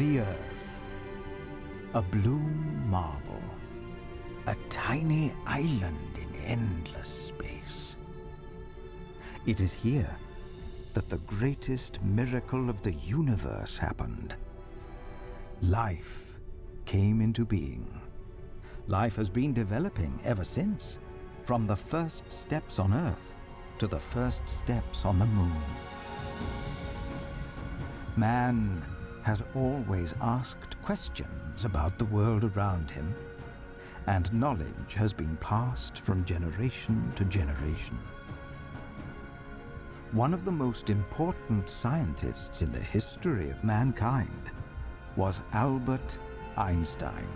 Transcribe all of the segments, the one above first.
The Earth. A blue marble. A tiny island in endless space. It is here that the greatest miracle of the universe happened. Life came into being. Life has been developing ever since, from the first steps on Earth to the first steps on the Moon. Man has always asked questions about the world around him, and knowledge has been passed from generation to generation. One of the most important scientists in the history of mankind was Albert Einstein.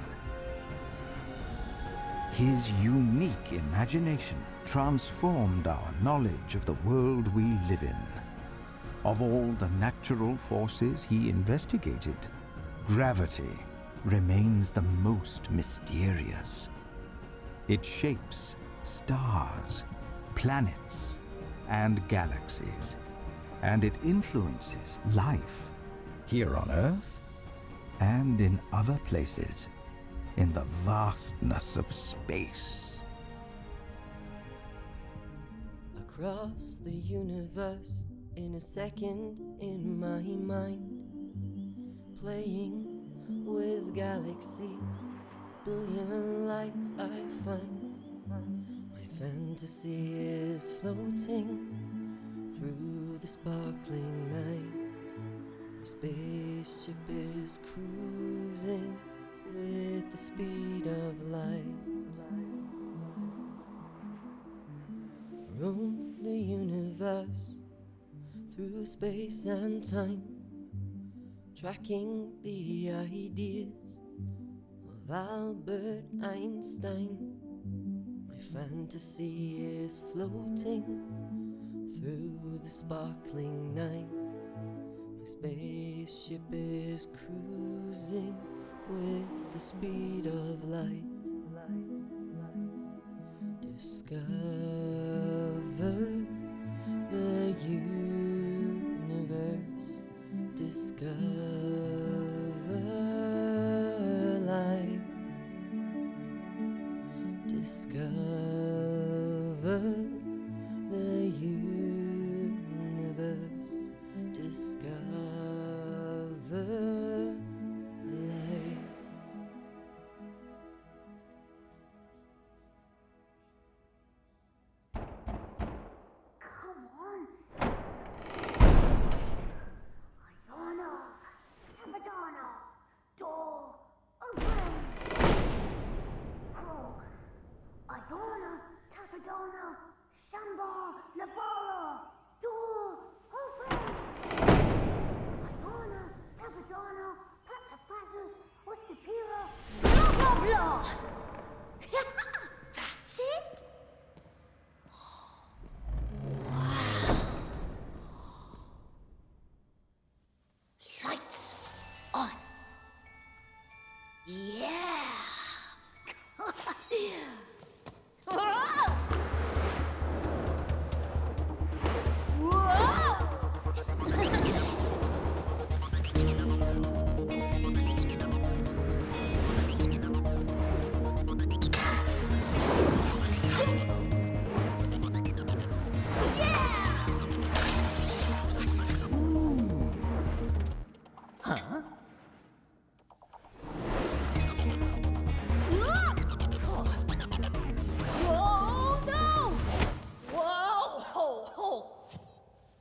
His unique imagination transformed our knowledge of the world we live in. Of all the natural forces he investigated, gravity remains the most mysterious. It shapes stars, planets, and galaxies, and it influences life here on Earth and in other places in the vastness of space. Across the universe, in a second, in my mind, playing with galaxies, billion lights I find. My fantasy is floating through the sparkling night. My spaceship is cruising with the speed of light. Roam the universe through space and time, tracking the ideas of Albert Einstein. My fantasy is floating through the sparkling night. My spaceship is cruising with the speed of light. Discover the universe. Discover life. Discover the universe. Discover life. Come on. Ayana, Sabadana, door open. Oh, Ayana, Sabadana, Shamba, Labala, door open. Ayana, Sabadana, Patapatu, Ostipira, blah blah blah. That's it. Lights on. Yeah.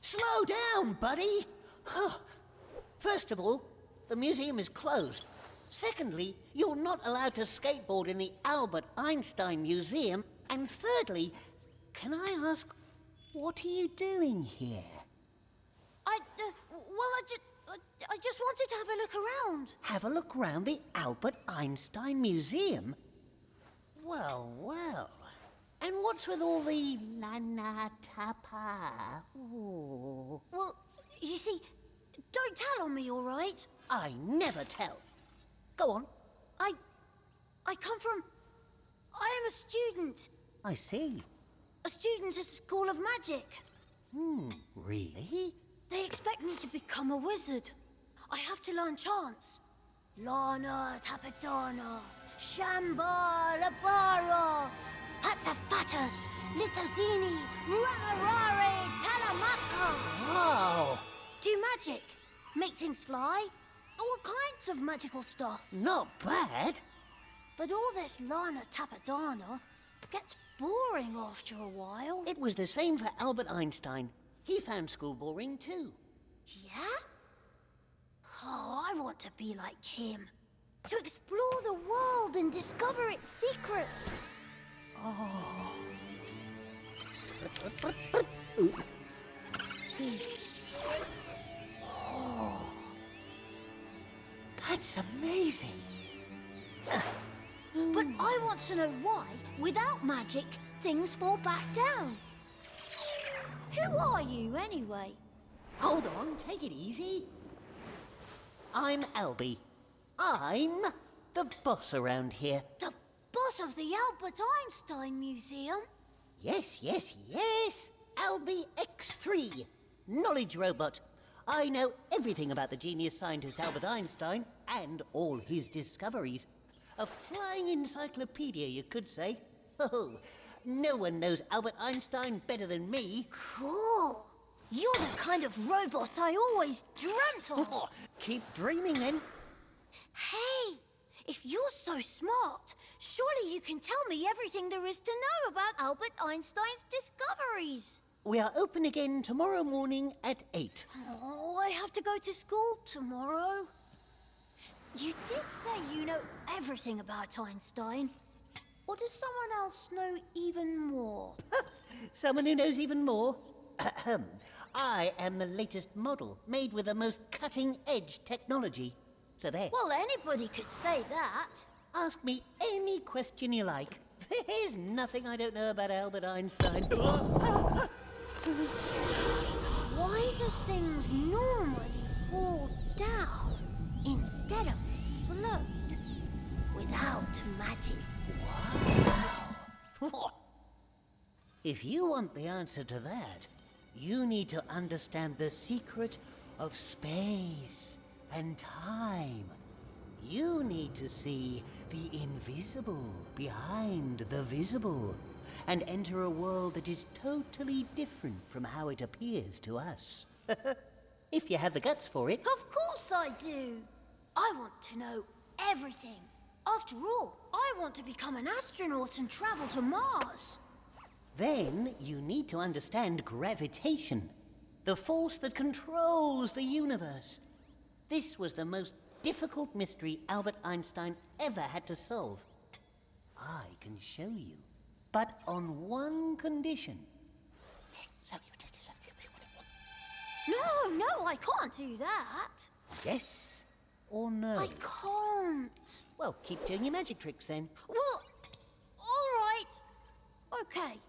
Slow down, buddy. First of all, the museum is closed. Secondly, you're not allowed to skateboard in the Albert Einstein Museum. And thirdly, can I ask, what are you doing here? I just wanted to have a look around. Have a look around the Albert Einstein Museum? Well, well. And what's with all the nana tapa? Ooh. Well, you see, don't tell on me, all right? I never tell. Go on. I come from... I am a student. I see. A student at a school of magic. Really? They expect me to become a wizard. I have to learn chants, Lana Tapadana, Shamba Labaro, Patsafatas, Litazini, Ramarare, Talamaka. Wow! Do magic, make things fly, all kinds of magical stuff. Not bad. But all this Lana Tapadana gets boring after a while. It was the same for Albert Einstein. He found school boring too. Yeah? Oh, I want to be like him. To explore the world and discover its secrets. That's amazing. But I want to know why, without magic, things fall back down. Who are you, anyway? Hold on, take it easy. I'm Albie. I'm the boss around here. The boss of the Albert Einstein Museum? Yes, yes, yes. Albie X3, knowledge robot. I know everything about the genius scientist Albert Einstein and all his discoveries. A flying encyclopedia, you could say. Oh, no one knows Albert Einstein better than me. Cool. You're the kind of robot I always dreamt of. Oh, keep dreaming then. Hey, if you're so smart, surely you can tell me everything there is to know about Albert Einstein's discoveries. We are open again tomorrow morning at 8. Oh, I have to go to school tomorrow. You did say you know everything about Einstein. Or does someone else know even more? Someone who knows even more? Ahem. I am the latest model, made with the most cutting-edge technology. So there. Well, anybody could say that. Ask me any question you like. There's nothing I don't know about Albert Einstein. Why do things normally fall down instead of float without magic? If you want the answer to that, you need to understand the secret of space and time. You need to see the invisible behind the visible and enter a world that is totally different from how it appears to us. If you have the guts for it. Of course I do. I want to know everything. After all, I want to become an astronaut and travel to Mars. Then you need to understand gravitation, the force that controls the universe. This was the most difficult mystery Albert Einstein ever had to solve. I can show you, but on one condition. No, I can't do that. Yes or no? I can't. Well, keep doing your magic tricks then. Well, all right. Okay.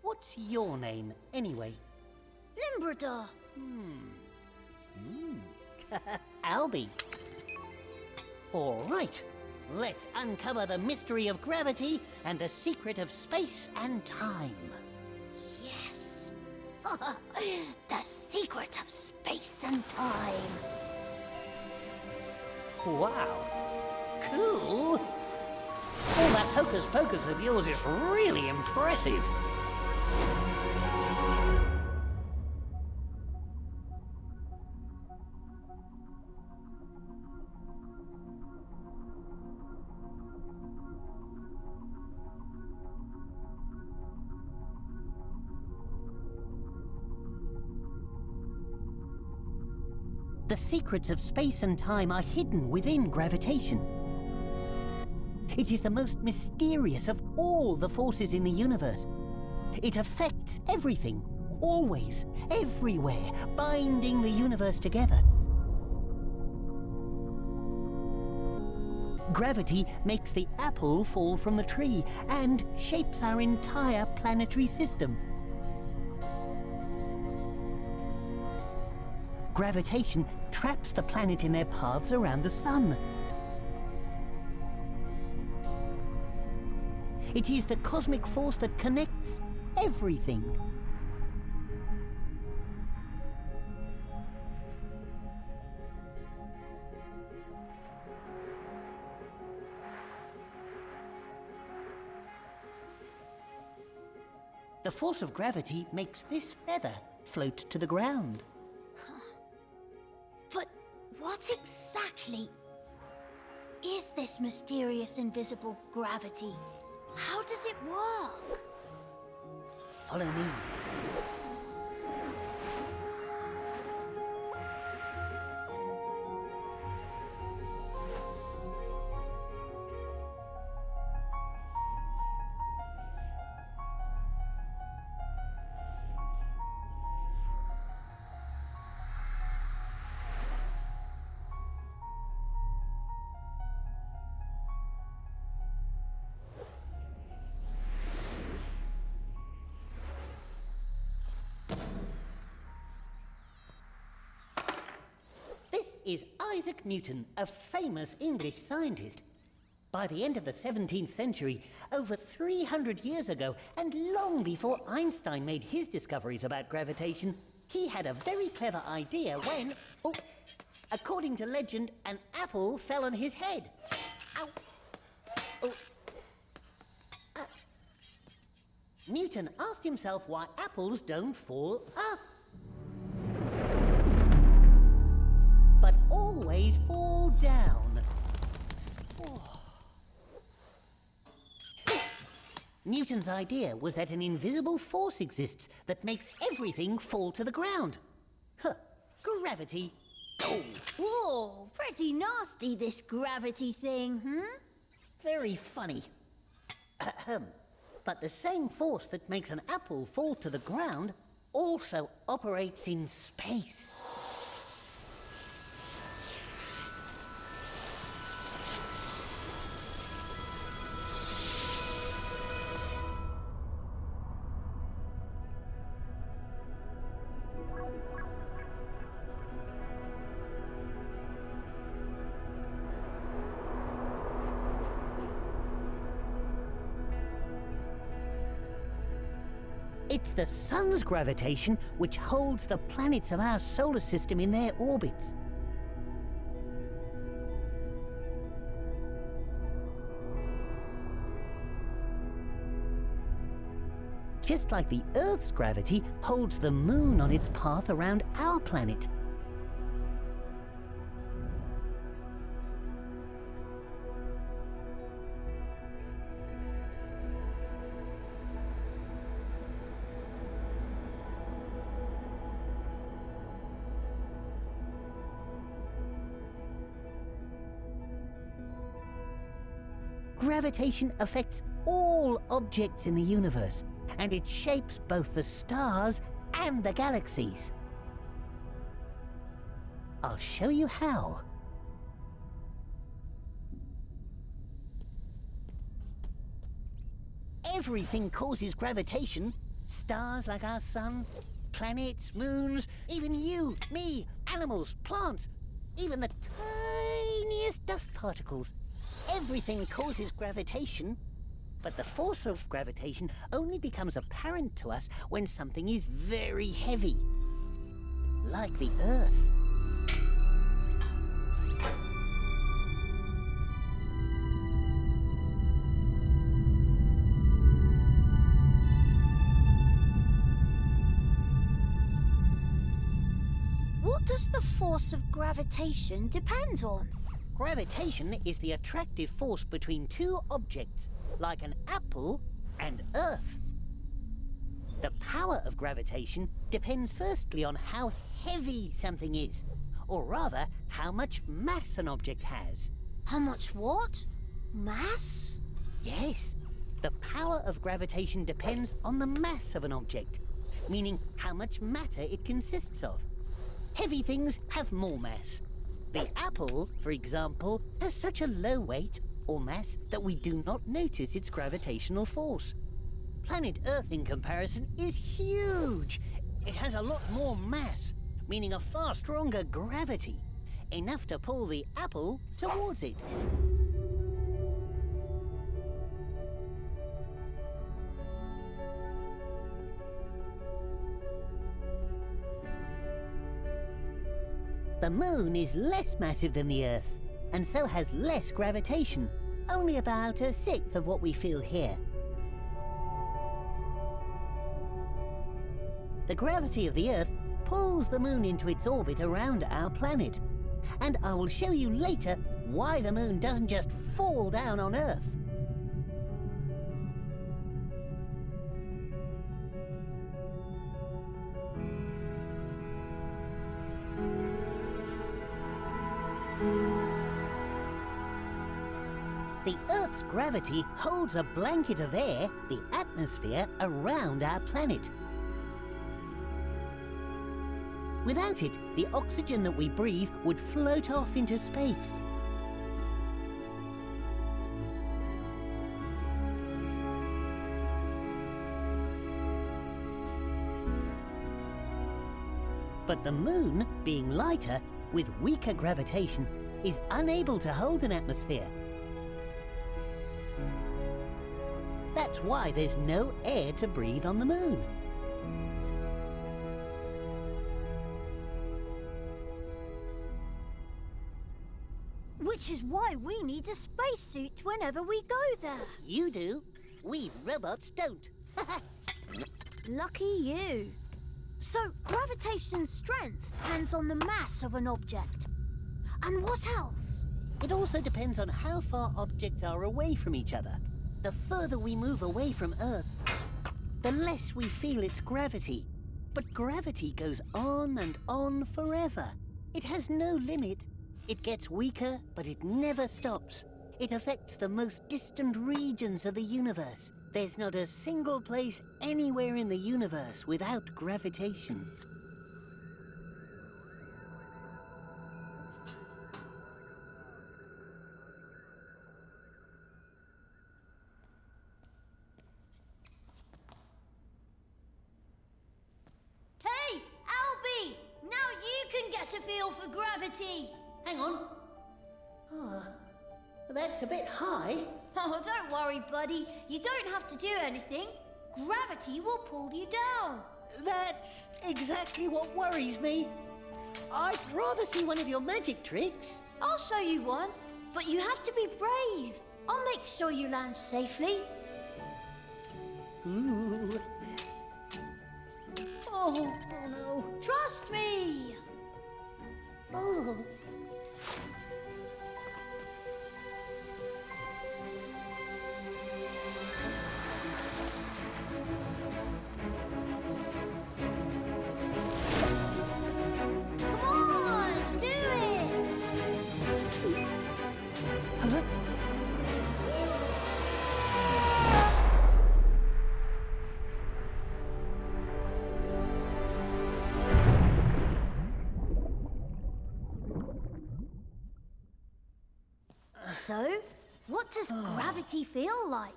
What's your name, anyway? Limbrada. Albie. All right. Let's uncover the mystery of gravity and the secret of space and time. Yes. The secret of space and time. Wow. Cool. All that hocus pocus of yours is really impressive. The secrets of space and time are hidden within gravitation. It is the most mysterious of all the forces in the universe. It affects everything, always, everywhere, binding the universe together. Gravity makes the apple fall from the tree and shapes our entire planetary system. Gravitation traps the planet in their paths around the sun. It is the cosmic force that connects everything. The force of gravity makes this feather float to the ground. But what exactly is this mysterious invisible gravity? How does it work? Follow me. This is Isaac Newton, a famous English scientist. By the end of the 17th century, over 300 years ago, and long before Einstein made his discoveries about gravitation, he had a very clever idea when, according to legend, an apple fell on his head. Ow! Oh. Newton asked himself why apples don't fall up, but always fall down. Newton's idea was that an invisible force exists that makes everything fall to the ground. Gravity. Oh. Whoa, pretty nasty, this gravity thing, Very funny. But the same force that makes an apple fall to the ground also operates in space. It's the sun's gravitation which holds the planets of our solar system in their orbits. Just like the Earth's gravity holds the moon on its path around our planet. Gravitation affects all objects in the universe, and it shapes both the stars and the galaxies. I'll show you how. Everything causes gravitation. Stars like our sun, planets, moons, even you, me, animals, plants, even the tiniest dust particles. Everything causes gravitation, but the force of gravitation only becomes apparent to us when something is very heavy, like the Earth. What does the force of gravitation depend on? Gravitation is the attractive force between two objects, like an apple and Earth. The power of gravitation depends firstly on how heavy something is, or rather, how much mass an object has. How much what? Mass? Yes, the power of gravitation depends on the mass of an object, meaning how much matter it consists of. Heavy things have more mass. The apple, for example, has such a low weight or mass that we do not notice its gravitational force. Planet Earth, in comparison, is huge. It has a lot more mass, meaning a far stronger gravity, enough to pull the apple towards it. The moon is less massive than the Earth, and so has less gravitation, only about a sixth of what we feel here. The gravity of the Earth pulls the Moon into its orbit around our planet. And I will show you later why the Moon doesn't just fall down on Earth. The Earth's gravity holds a blanket of air, the atmosphere, around our planet. Without it, the oxygen that we breathe would float off into space. But the Moon, being lighter, with weaker gravitation, is unable to hold an atmosphere. That's why there's no air to breathe on the Moon. Which is why we need a spacesuit whenever we go there. You do. We robots don't. Lucky you. So, gravitation's strength depends on the mass of an object. And what else? It also depends on how far objects are away from each other. The further we move away from Earth, the less we feel its gravity. But gravity goes on and on forever. It has no limit. It gets weaker, but it never stops. It affects the most distant regions of the universe. There's not a single place anywhere in the universe without gravitation. Hey, Albie! Now you can get a feel for gravity! Hang on. Oh, that's a bit high. Oh, don't worry, buddy. You don't have to do anything. Gravity will pull you down. That's exactly what worries me. I'd rather see one of your magic tricks. I'll show you one, but you have to be brave. I'll make sure you land safely. Ooh. Oh no. Trust me. Oh. Come on, do it. Huh? So, what does gravity feel like?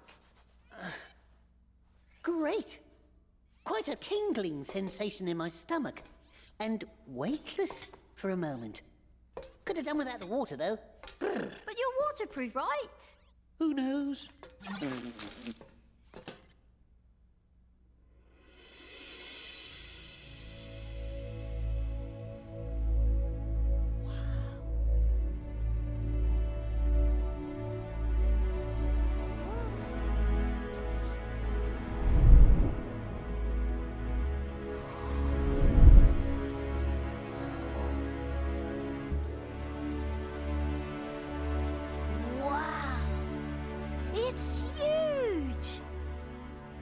Great. Quite a tingling sensation in my stomach. And weightless for a moment. Could have done without the water, though. But you're waterproof, right? Who knows? Wow! It's huge!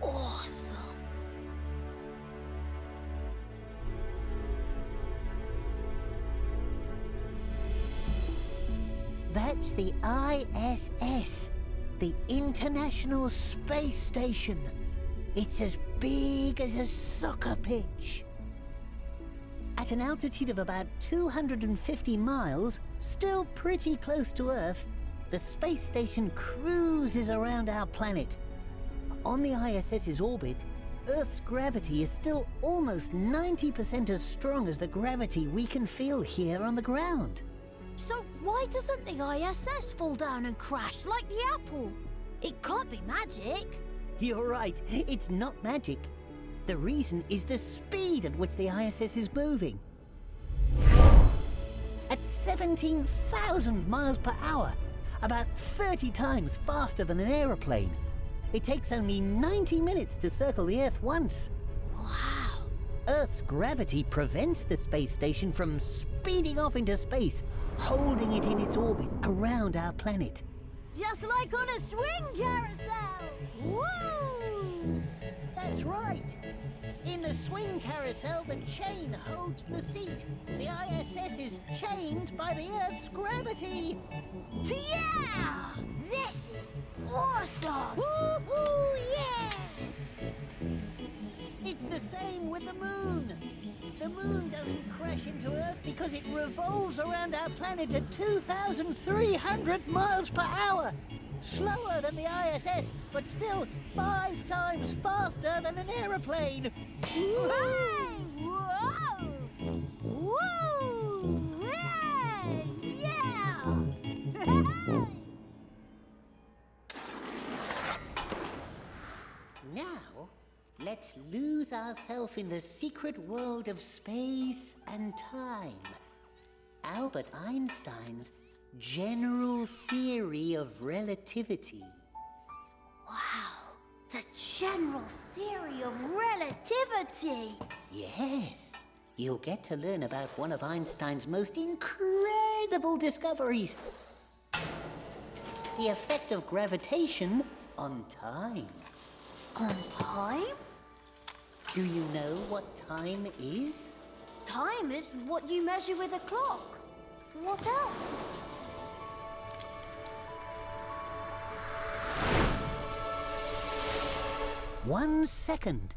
Awesome! That's the ISS, the International Space Station. It's as big as a soccer pitch. At an altitude of about 250 miles, still pretty close to Earth, the space station cruises around our planet. On the ISS's orbit, Earth's gravity is still almost 90% as strong as the gravity we can feel here on the ground. So why doesn't the ISS fall down and crash like the apple? It can't be magic. You're right, it's not magic. The reason is the speed at which the ISS is moving. At 17,000 miles per hour, about 30 times faster than an aeroplane. It takes only 90 minutes to circle the Earth once. Wow! Earth's gravity prevents the space station from speeding off into space, holding it in its orbit around our planet. Just like on a swing carousel! Woo! That's right. In the swing carousel, the chain holds the seat. The ISS is chained by the Earth's gravity. Yeah! This is awesome! Woo-hoo, yeah! It's the same with the moon. The moon doesn't crash into Earth because it revolves around our planet at 2,300 miles per hour. Slower than the ISS, but still 5 times faster than an aeroplane. Whoa! Whoa! Yeah! Now, let's lose ourselves in the secret world of space and time. Albert Einstein's general theory of relativity. Wow! The general theory of relativity! Yes, you'll get to learn about one of Einstein's most incredible discoveries. The effect of gravitation on time. On time? Do you know what time is? Time is what you measure with a clock. What else? 1 second.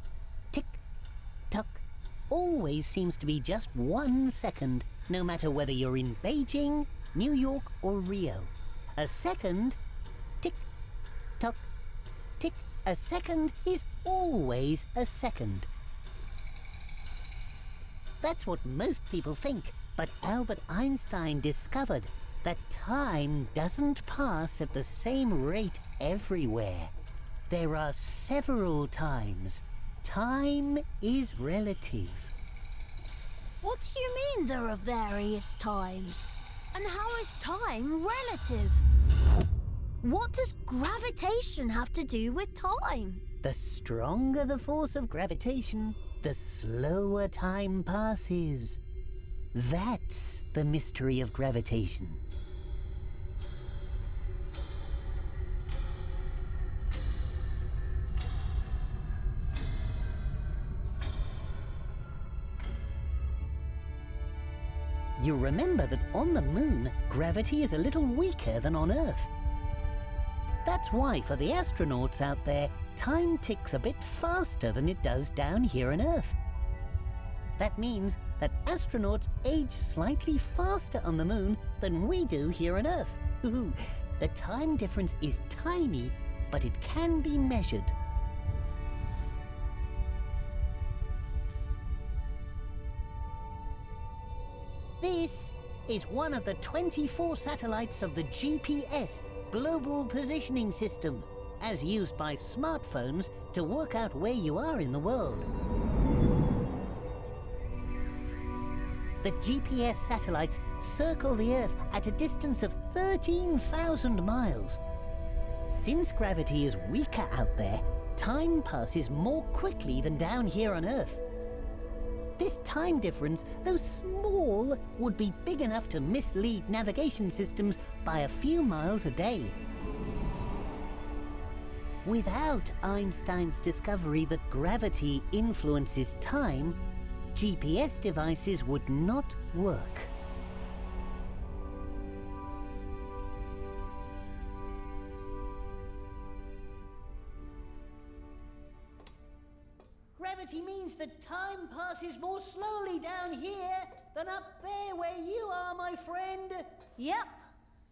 Tick, tock. Always seems to be just 1 second, no matter whether you're in Beijing, New York, or Rio. A second, tick, tock, tick. A second is always a second. That's what most people think, but Albert Einstein discovered that time doesn't pass at the same rate everywhere. There are several times. Time is relative. What do you mean there are various times? And how is time relative? What does gravitation have to do with time? The stronger the force of gravitation, the slower time passes. That's the mystery of gravitation. You remember that on the moon, gravity is a little weaker than on Earth. That's why, for the astronauts out there, time ticks a bit faster than it does down here on Earth. That means that astronauts age slightly faster on the moon than we do here on Earth. Ooh, the time difference is tiny, but it can be measured. This is one of the 24 satellites of the GPS, Global Positioning System, as used by smartphones to work out where you are in the world. The GPS satellites circle the Earth at a distance of 13,000 miles. Since gravity is weaker out there, time passes more quickly than down here on Earth. This time difference, though small, would be big enough to mislead navigation systems by a few miles a day. Without Einstein's discovery that gravity influences time, GPS devices would not work. Gravity means that time passes more slowly down here than up there where you are, my friend. Yep.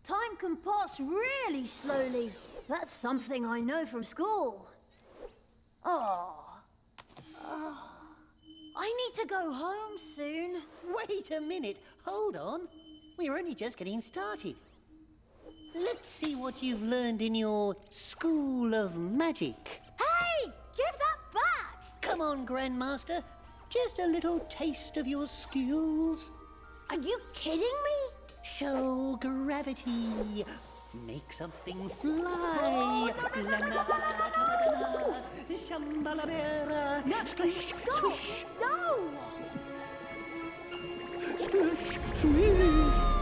Time can pass really slowly. That's something I know from school. Oh. I need to go home soon. Wait a minute. Hold on. We're only just getting started. Let's see what you've learned in your School of Magic. Hey! Give that back! Come on, Grandmaster. Just a little taste of your skills. Are you kidding me? Show gravity. Make something fly. La, la, la, la, la. Shambalabera. No, Splish, stop! swish, No! splish, swish.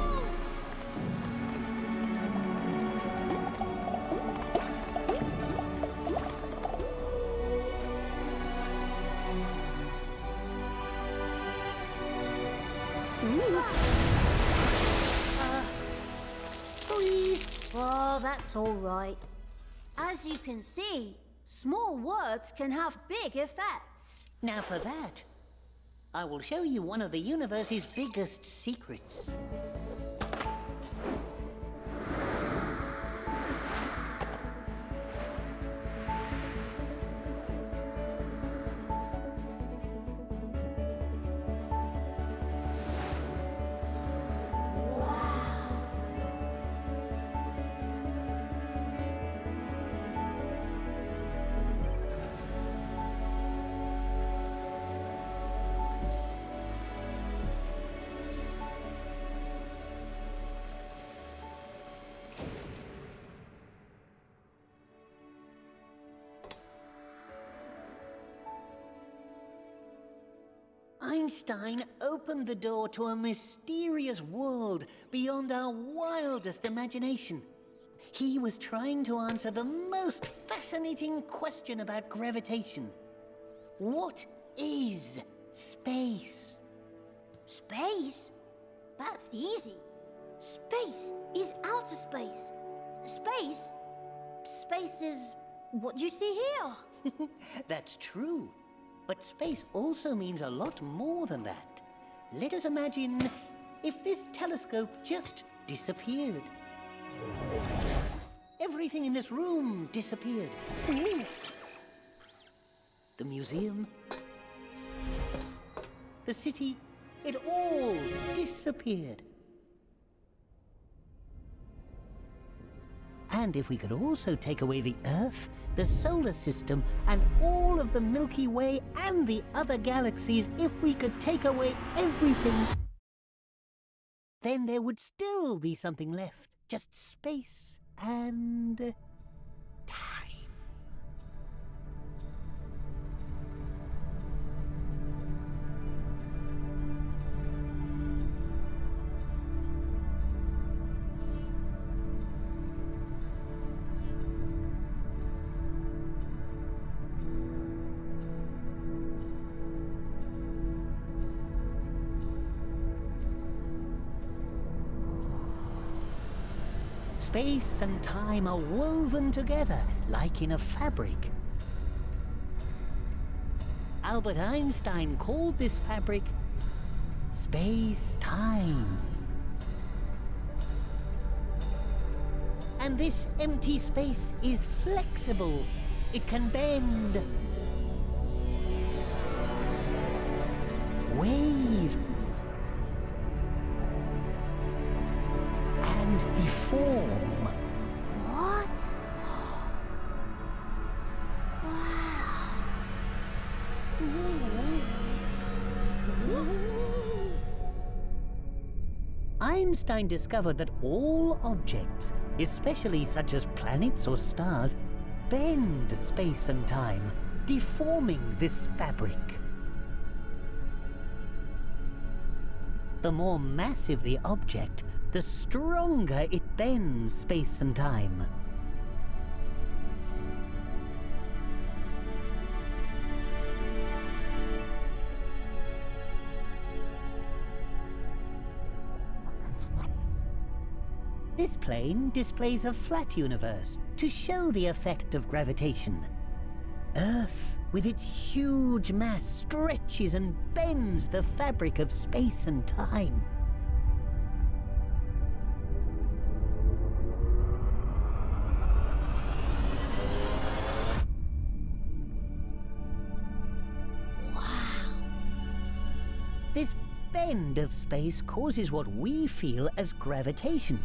Sorry. Oh, that's all right. As you can see, small words can have big effects. Now for that, I will show you one of the universe's biggest secrets. Einstein opened the door to a mysterious world beyond our wildest imagination. He was trying to answer the most fascinating question about gravitation. What is space? Space? That's easy. Space is outer space. Space is what you see here. That's true. But space also means a lot more than that. Let us imagine if this telescope just disappeared. Everything in this room disappeared. Ooh. The museum, the city, it all disappeared. And if we could also take away the Earth, the solar system, and all of the Milky Way and the other galaxies, if we could take away everything, then there would still be something left. Just space and time. Space and time are woven together like in a fabric. Albert Einstein called this fabric space-time. And this empty space is flexible. It can bend, wave, and deform. What? Wow. Einstein discovered that all objects, especially such as planets or stars, bend space and time, deforming this fabric. The more massive the object, the stronger it bends space and time. This plane displays a flat universe to show the effect of gravitation. Earth, with its huge mass, stretches and bends the fabric of space and time. This bend of space causes what we feel as gravitation.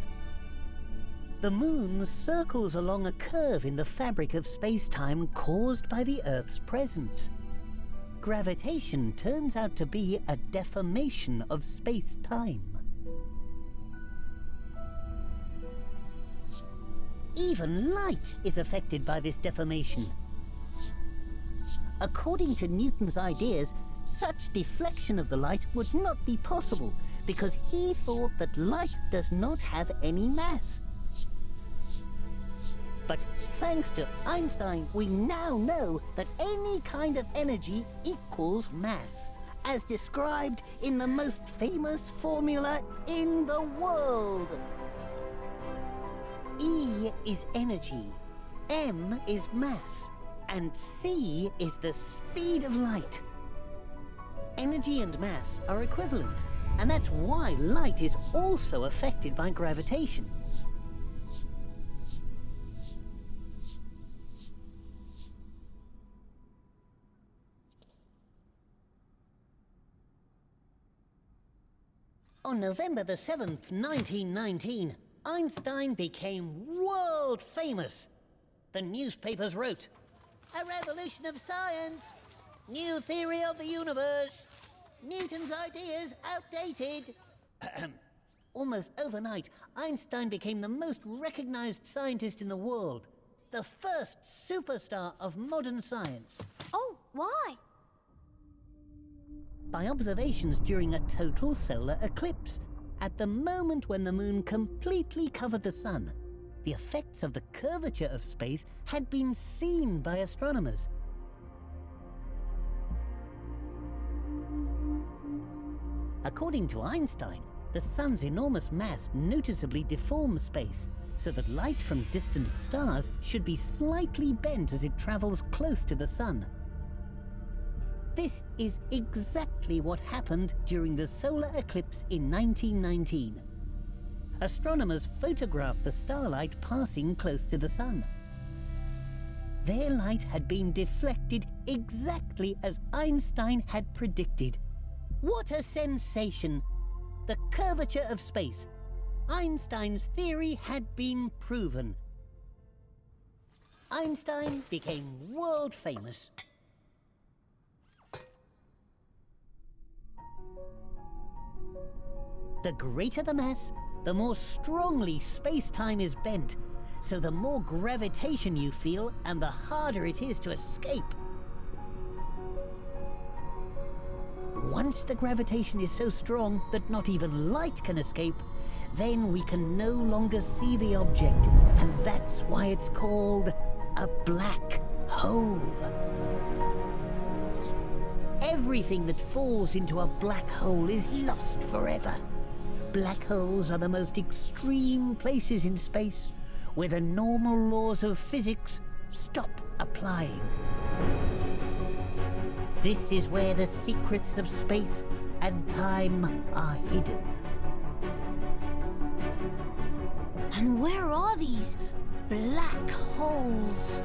The moon circles along a curve in the fabric of space-time caused by the Earth's presence. Gravitation turns out to be a deformation of space-time. Even light is affected by this deformation. According to Newton's ideas, such deflection of the light would not be possible because he thought that light does not have any mass. But thanks to Einstein, we now know that any kind of energy equals mass, as described in the most famous formula in the world. E is energy, M is mass, and C is the speed of light. Energy and mass are equivalent, and that's why light is also affected by gravitation. On November the 7th, 1919, Einstein became world famous. The newspapers wrote, "A revolution of science, new theory of the universe, Newton's ideas outdated." Almost overnight, Einstein became the most recognized scientist in the world, the first superstar of modern science. Oh, why? By observations during a total solar eclipse, at the moment when the moon completely covered the sun. The effects of the curvature of space had been seen by astronomers. According to Einstein, the sun's enormous mass noticeably deforms space, so that light from distant stars should be slightly bent as it travels close to the sun. This is exactly what happened during the solar eclipse in 1919. Astronomers photographed the starlight passing close to the sun. Their light had been deflected exactly as Einstein had predicted. What a sensation! The curvature of space. Einstein's theory had been proven. Einstein became world famous. The greater the mass, the more strongly space-time is bent, so the more gravitation you feel and the harder it is to escape. Once the gravitation is so strong that not even light can escape, then we can no longer see the object, and that's why it's called a black hole. Everything that falls into a black hole is lost forever. Black holes are the most extreme places in space where the normal laws of physics stop applying. This is where the secrets of space and time are hidden. And where are these black holes?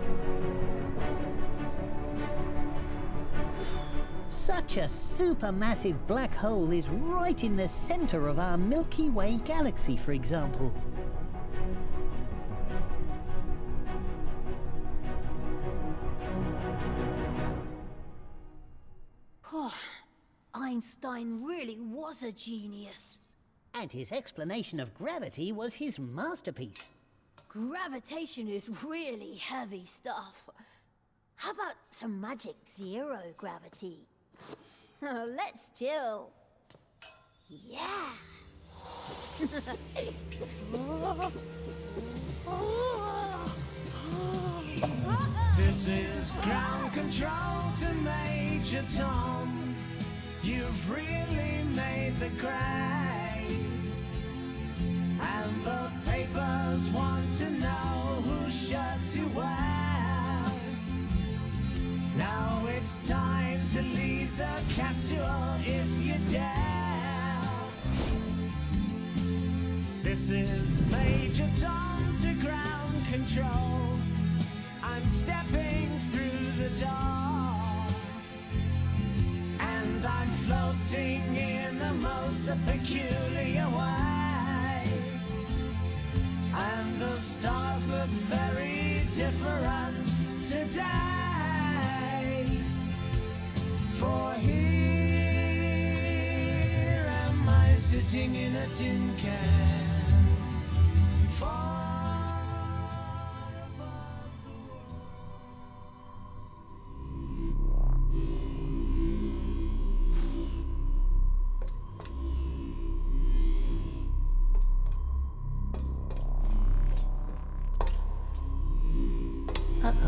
Such a supermassive black hole is right in the center of our Milky Way galaxy, for example. Oh, Einstein really was a genius. And his explanation of gravity was his masterpiece. Gravitation is really heavy stuff. How about some magic zero gravity? Let's chill. Yeah. This is ground control to Major Tom. You've really made the grade. And the papers want to know whose shirts you wear. Now it's time to leave the capsule if you dare. This is Major Tom to ground control. I'm stepping through the door, and I'm floating in the most peculiar way. And the stars look very different today. For here am I sitting in a tin can. Far above the world.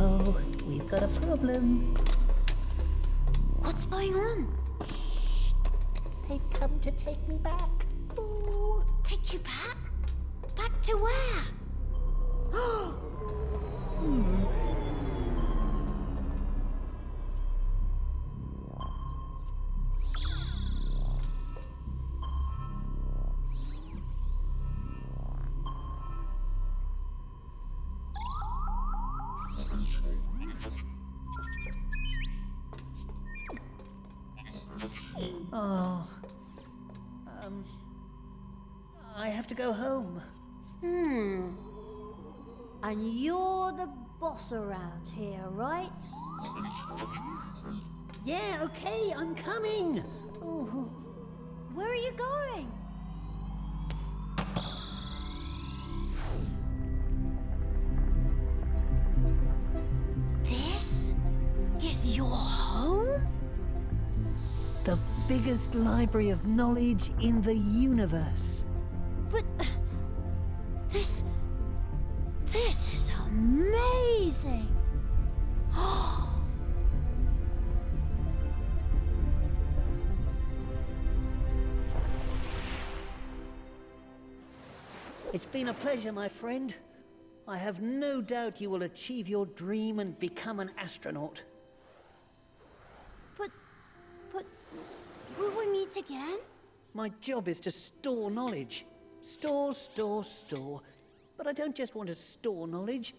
Uh-oh, we've got a problem. What's going on? They've come to take me back. Ooh. Take you back? Back to where? Oh. I have to go home. And you're the boss around here, right? Yeah, okay, I'm coming. Oh. Where are you going? This is your home? The biggest library of knowledge in the universe. But this is amazing. It's been a pleasure, my friend. I have no doubt you will achieve your dream and become an astronaut. But will we meet again? My job is to store knowledge. Store, store, store. But I don't just want to store knowledge.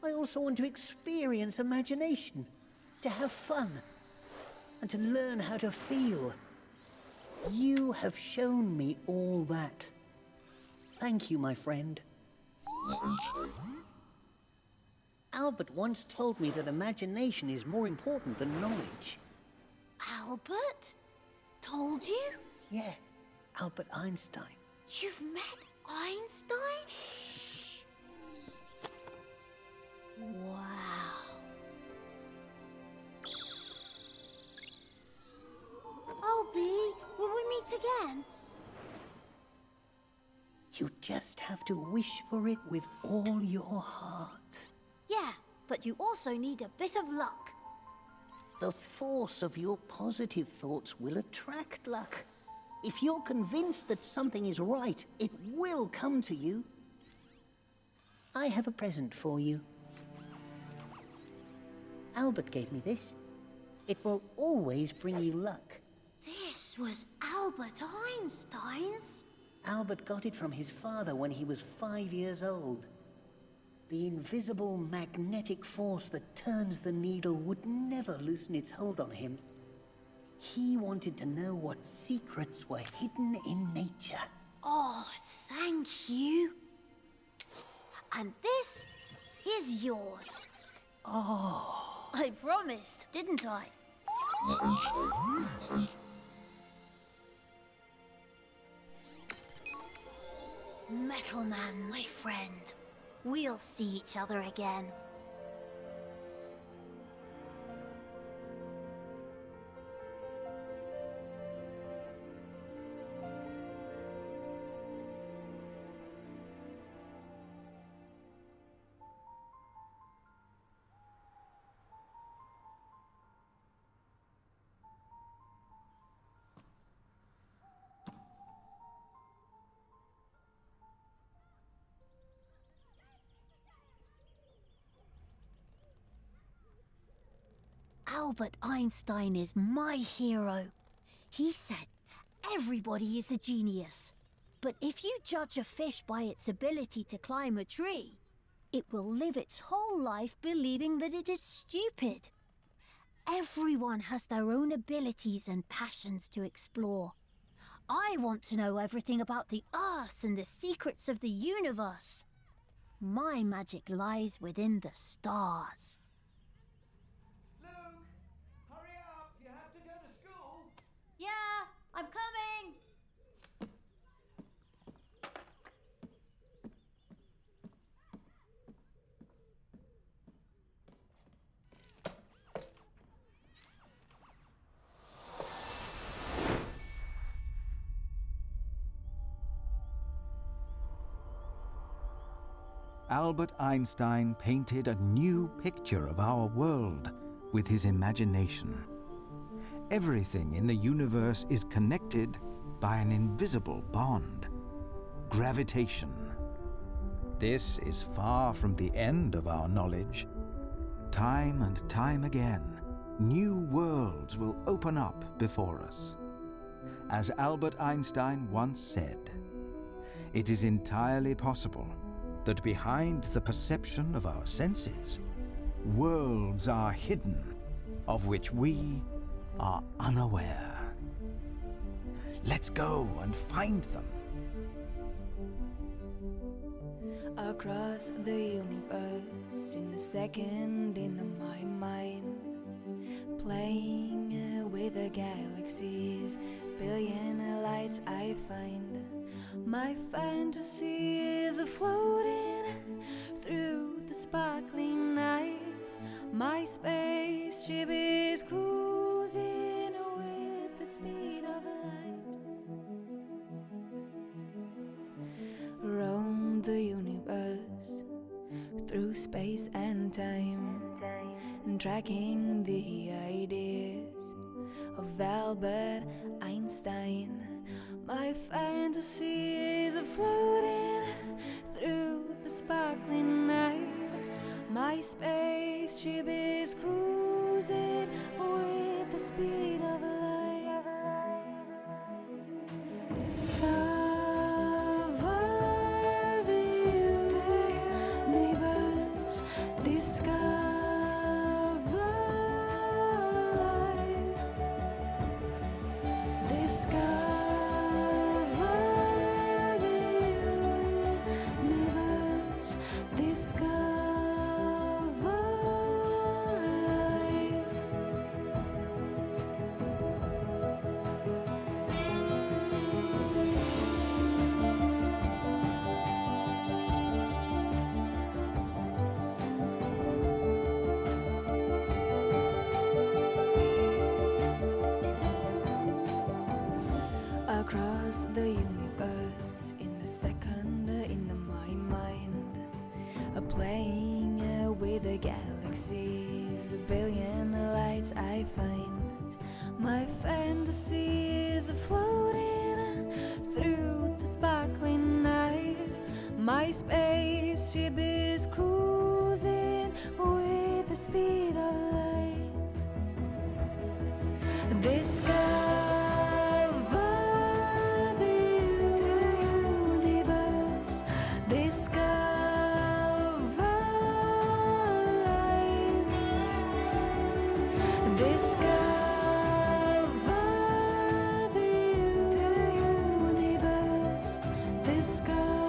I also want to experience imagination, to have fun, and to learn how to feel. You have shown me all that. Thank you, my friend. Albert once told me that imagination is more important than knowledge. Albert? Told you? Yeah, Albert Einstein. You've met Einstein? Wow. Albie, will we meet again? You just have to wish for it with all your heart. Yeah, but you also need a bit of luck. The force of your positive thoughts will attract luck. If you're convinced that something is right, it will come to you. I have a present for you. Albert gave me this. It will always bring you luck. This was Albert Einstein's? Albert got it from his father when he was 5 years old. The invisible magnetic force that turns the needle would never loosen its hold on him. He wanted to know what secrets were hidden in nature. Oh, thank you. And this is yours. Oh. I promised, didn't I? Metal Man, my friend. We'll see each other again. Albert Einstein is my hero. He said, everybody is a genius. But if you judge a fish by its ability to climb a tree, it will live its whole life believing that it is stupid. Everyone has their own abilities and passions to explore. I want to know everything about the Earth and the secrets of the universe. My magic lies within the stars. Yeah, I'm coming! Albert Einstein painted a new picture of our world with his imagination. Everything in the universe is connected by an invisible bond, gravitation. This is far from the end of our knowledge. Time and time again, new worlds will open up before us. As Albert Einstein once said, it is entirely possible that behind the perception of our senses, worlds are hidden of which we are unaware. Let's go and find them. Across the universe, in a second, in my mind, playing with the galaxies, billion lights I find. My fantasy is floating through the sparkling night. My spaceship is cruising with the speed of light. Roam the universe through space and time, tracking the ideas of Albert Einstein. My fantasy is floating through the sparkling night. My spaceship is cruising with the speed of light. Discover the universe. Discover life. Discover the universe. Discover life. Across the universe, in a second, in my mind, playing with the galaxies, a billion lights I find. My fantasy is floating through the sparkling night. My spaceship is cruising with the speed of light. Discover the universe. Discover life. Discover the universe. Discover